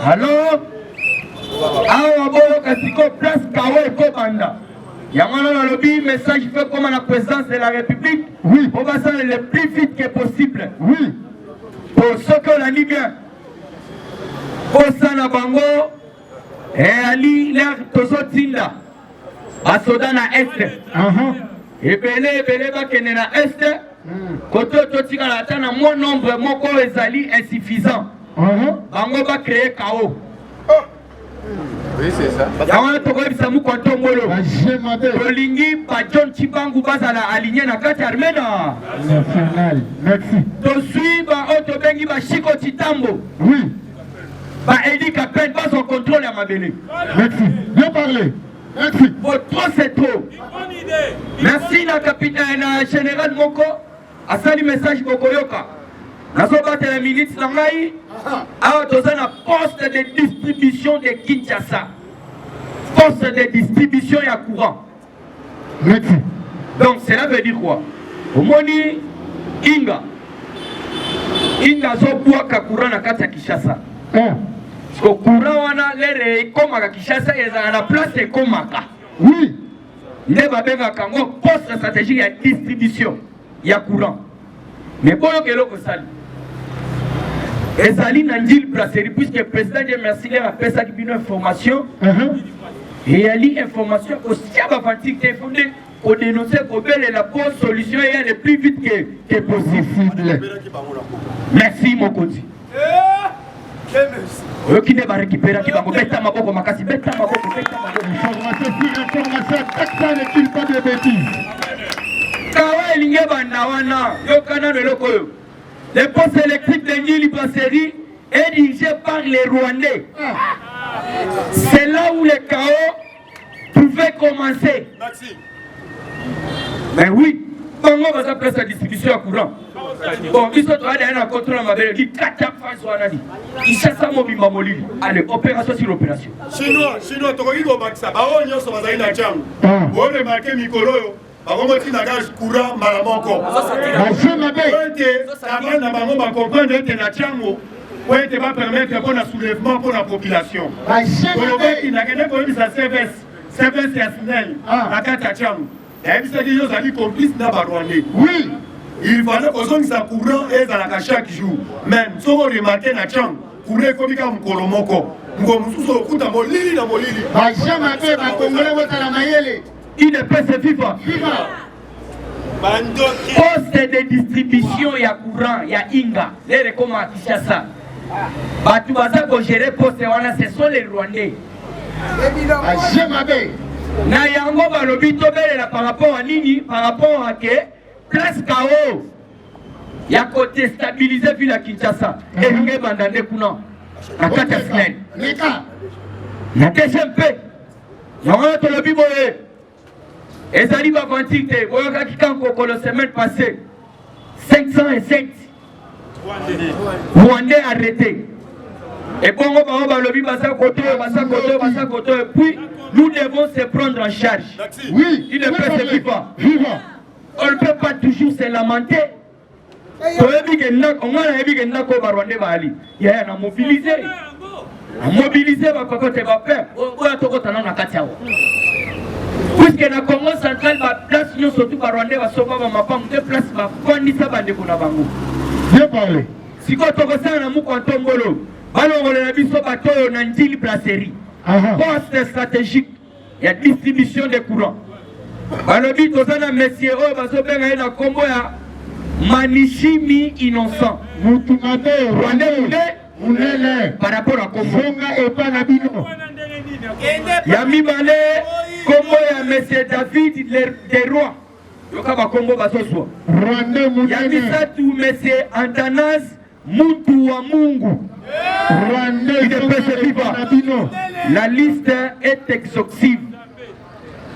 Alors, awa boyo kasiko place kawe ko banda. Yamana na lobby message fait comme la présidence de la République. Oui. On va faire le plus vite que possible. Oui. Pour ceux que l'on dit bien. Pour ça na bango et ali l'air tozo tinda. Asoda na est. Et belé ba kene na est. Koto totika la tana mon nombre moko ezali insuffisant. Bango va créer chaos. Oui, c'est ça. Yawana toko bisamu konto ngolo. Tolingi pa John Chibangu bazala aligné na kati armena. National. Merci. To suiva auto bengi ba Chiko Chitambo. Oui. Ba Edi Kapen pas son contrôle à Mabélé. Merci. Bien parlé. Merci. Pour trop c'est trop. Merci la capitaine général Moko. A sali message Bokoyoka. Nazoba la ministre Nangaï. A un poste de distribution de Kinshasa. Poste de distribution et à courant. Merci. Donc cela veut dire quoi? Au moni Inga. Inga zo boaka courant na kati ya Kinshasa. Parce que courant wana lere komaka Kinshasa ezala na place ekomaka. Oui. Nde babenga kango poste stratégique ya distribution ya courant. Mais boyo keloko sali. Ezali na Njil Brasserie puisque le président de Mercier a fait ça qui une information. Et il y a une information aussi à Fantique qui est fondée pour dénoncer qu'on veut la bonne solution et le plus vite que possible. Merci mon côté. Qui ne va récupérer qui va me mettre ma boque, ma casse, mettre ma boque, Information sur information, ça n'est pas de bêtises. Kawa elinge bandawana, yokana de lokoyo. Les postes électriques de Njili Brasserie est dirigé par les Rwandais. C'est là où le chaos pouvait commencer. Merci. Mais oui, Bango va s'appeler sa distribution à courant. Bon, il se trouve à un contrôle à ma belle, il cache à face ou à Nadi. Il cherche à mobile Mamoli. Allez, opération sur opération. Chinois, tu vas dire que ça va on sur la Zaina Jam. Vous remarquez Mikolo. Par contre, si la gage courant malamoko. Bonjour ma belle. Avant de maman comprendre que la Tchango, ouais, tu vas permettre un bon soulèvement pour la population. Il n'a gagné pour sa service national. La carte Tchango. Et puis, c'est que nous avons complice dans le Rwandais. Oui. Il fallait que son courant est dans la chaque jour. Même si on remarque la Tchango, courant comme un Kolomoko. Nous sommes tous au molili na molili. Bonjour ma belle, ma congolais, votre la mayele. Il ne peut se vivre. Poste de distribution, il y a courant, il y a Inga. Les recommandations à ça. Batu baza ko gérer poste wana, ce sont les Rwandais. Bonjour ma belle. Na yango balobi tobelela par rapport à nini, par rapport à que place KO. Il y a côté stabiliser ville à Kinshasa. Et nous avons bandandé kuna. Na kati ya semaine. Na deuxième paix. Yango tolobi boye. Et ça va ventir, la semaine passée, 507 Rwandais arrêtés. Et bon, on va le vivre à côté, et puis nous devons se prendre en charge. Oui, il ne peut se vivre. On ne peut pas toujours se lamenter. On a mobilisé. On a mobilisé, puisque na Congo central ba place nous surtout par Rwanda va soba ba mapam de place ba kondisa bande kuna bango. Bien parlé. Siko to ko sana mu kontombolo. Balo ngole na biso ba to na Njili Brasserie. Poste stratégique, il y a distribution de courant. Balo bi to sana monsieur o ba so benga na Congo ya Manishimi innocent. Mutumate Rwanda Munele par rapport à Congo. Songa et Panabino. Yami Bale, Congo ya Monsieur David des rois. Yokaba Congo basoswa. Rwanda Munele. Yami Satu Monsieur Antanas Muntu wa Mungu. Rwanda. La liste est exhaustive.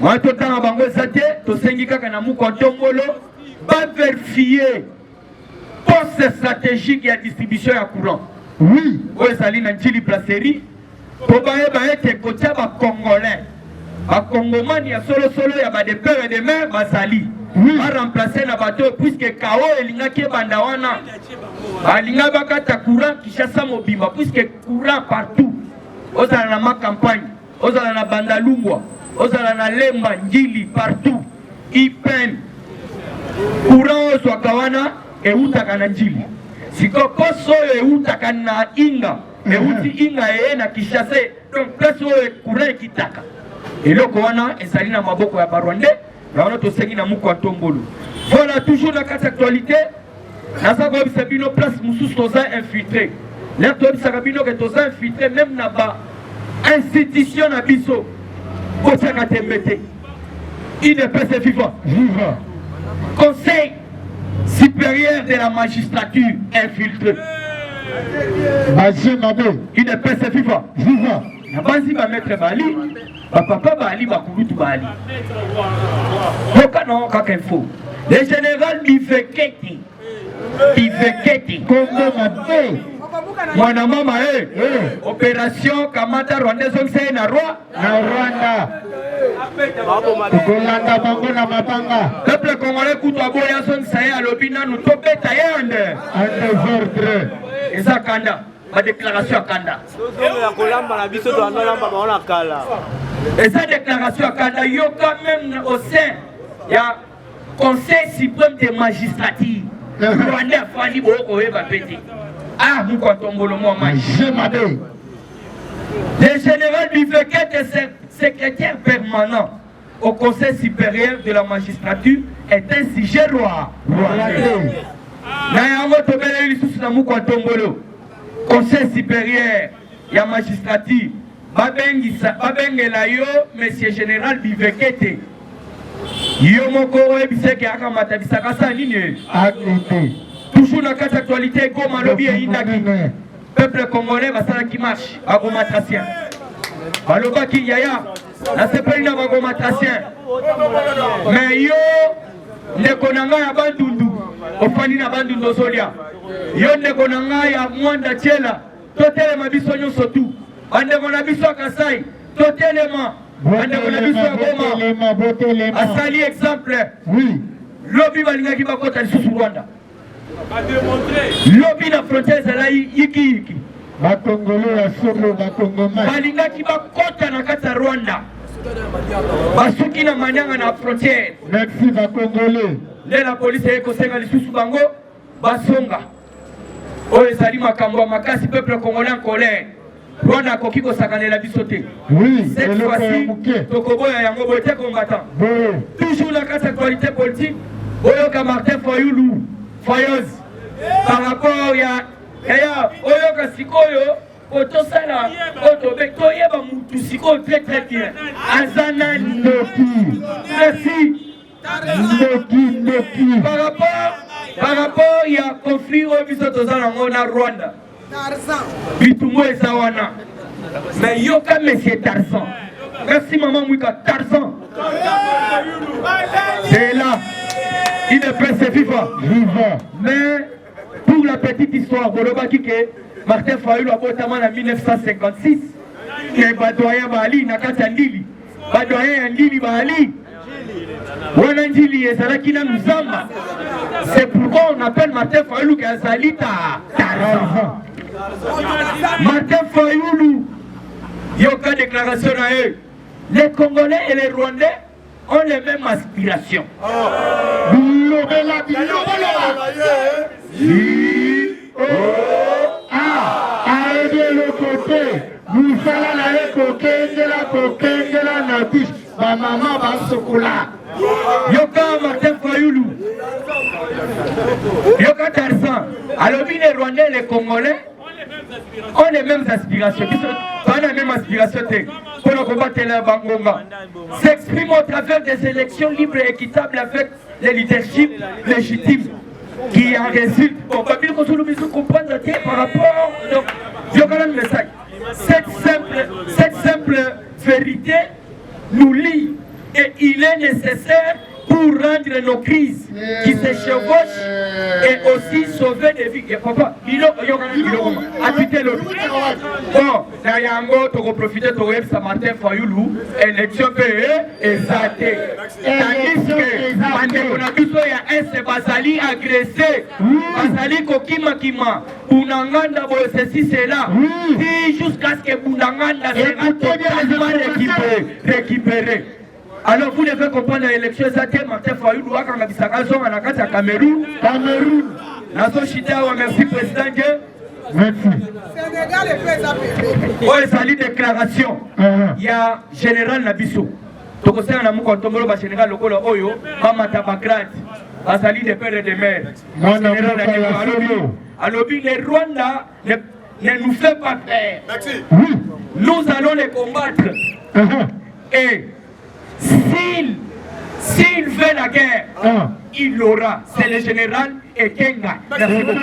Moi tout temps à bango sate, to sengi kaka na mu kontombolo, ba vérifier poste stratégique et distribution à courant. Oui. Oye sali na Njili Brasserie. Pour que côté Congolais, Congomani, il y a solo, il y a des pères et des mères, Basali. va remplacer na bateau puisque KO elingaki banda wana balinga bakata courant Kinshasa mobimba puisque courant partout ozala na ma campagne ozala na Bandalungwa ozala na Lemba Njili partout ipen courant ozwaka wana eutaka na Njili siko poso eutaka na Inga euti Inga na Kinshasa donc place oyo courant ekitaka eloko wana ezali na maboko ya Barwandais na wana tosengi na muko atombolo. Voilà, toujours dans cette actualité naza koyebisa bino place mosusu toza infiltré lelo toyebisaka bino ke toza infiltré même na ba institution na biso kotiaka tembe te UDPS vivant Conseil supérieur de la magistrature infiltré UDPS vivant na banzi ba maître Bali ba papa Bali ba kulutu Bali okano kaka info le général Bifeketi Congo Mate mwana mama opération Kamata Rwanda zongse na Rwanda Kolanda bango na mapanga peuple congolais kutwa boya zongse ya lobina nous tobeta yende en désordre eza kanda ma déclaration à Kanda eza déclaration à Kanda yo quand même au sein ya Conseil suprême des magistrature Rwanda afani boko eba peti ah nous kontombolo moi le général Bifeketi est secrétaire permanent au Conseil supérieur de la magistrature est un sujet roi na yango tobele lisusu na mukontombolo Conseil supérieur ya magistrature babengela yo monsieur général Bifeketi yo moko oyebiseke akamata bisaka sa nini toujours na kati actualité Goma lobi eyindaki peuple congolais basalaki marche bagomatracien balobaki yaya nasepeli na bagomatracien mais yo ndeko na ngai ya bandundu ofandi na bandundu ozolia yo ndeko na ngai ya mwanda tiela totelema biso nyonso tu bandeko na biso ya Kasai totelema bandeko na biso ya Goma asali exemple lobi balingaki bakota lisusu Rwanda lobi na frontière ezala yiki bakongolo ya solo bakongoma balingaki bakota na kati ya Rwanda basuki na manyanga na frontière merci bakongole nde la police ekosenga lisusu bango basonga oyo ezali makambo ya makasi peuple congolais en colère Rwanda akoki kosakanela biso te cette fois-ci tokoboya yango boye te combattant toujours na kati ya actualité politique oyoka Martin Fayoz par rapport ya oyoka sikoyo otosala toyeba mutu sikoyo très très bien azana ndoki merci ndoki par rapport ya conflit oyo biso toza nango na Rwanda bitumbo eza wana mais yoka monsieur Tarzan merci maman Mwika Tarzan c'est là il est presse vivant mais pour la petite histoire bolobaki ke Martin Fayulu abotama na 1956 et badoyen Bali na kati ya Ndili badoyen ya Ndili Bali wana Ndili ezalaki na Nzamba c'est pourquoi on appelle Martin Fayulu ke azali Tarzan Martin Fayulu yoka déclaration na eux les Congolais et les Rwandais ont les mêmes aspirations. Aider le côté, nous allons la kokengela na biche, ma maman va sokola. Yoka Martin Fayulu, Yoka Tarzan, alors les Rwandais et les Congolais ont les mêmes aspirations. Pas les mêmes aspirations pour le combattre les Bangonga. S'exprime au travers des élections libres et équitables avec les leaderships légitimes qui en résultent. Bon, Babylon, qu'on nous comprendre par rapport. Donc, je vous donne le message. Cette simple vérité nous lie et il est nécessaire pour rendre nos crises qui se chevauchent et aussi sauver des vies. Papa, capitaine bon na yango tokoprofite tokoyebisa Martin Fayulu élection mpe eza te tandis que bandeko na biso ya est bazali agressé bazali kokimakima Bunanganda boye ceci cela si jusqu'à ce que Bunanganda sera totalement récupéré. Alors vous devez comprendre l'élection eza Martin Fayulu akanga bisaka zonga na kati ya Cameroun nazo chita wa merci président Dieu. Merci. Oh, ezali déclaration. Il y a général Nabiso. Tokosana na muko tombolo ba général lokolo oyo mama tabakrate. Bazali de père et de mère. Alobi le Rwanda ne nous fait pas peur. Merci. Nous allons les combattre. Et s'il fait la guerre, il l'aura. C'est le général Ekenga. Merci beaucoup.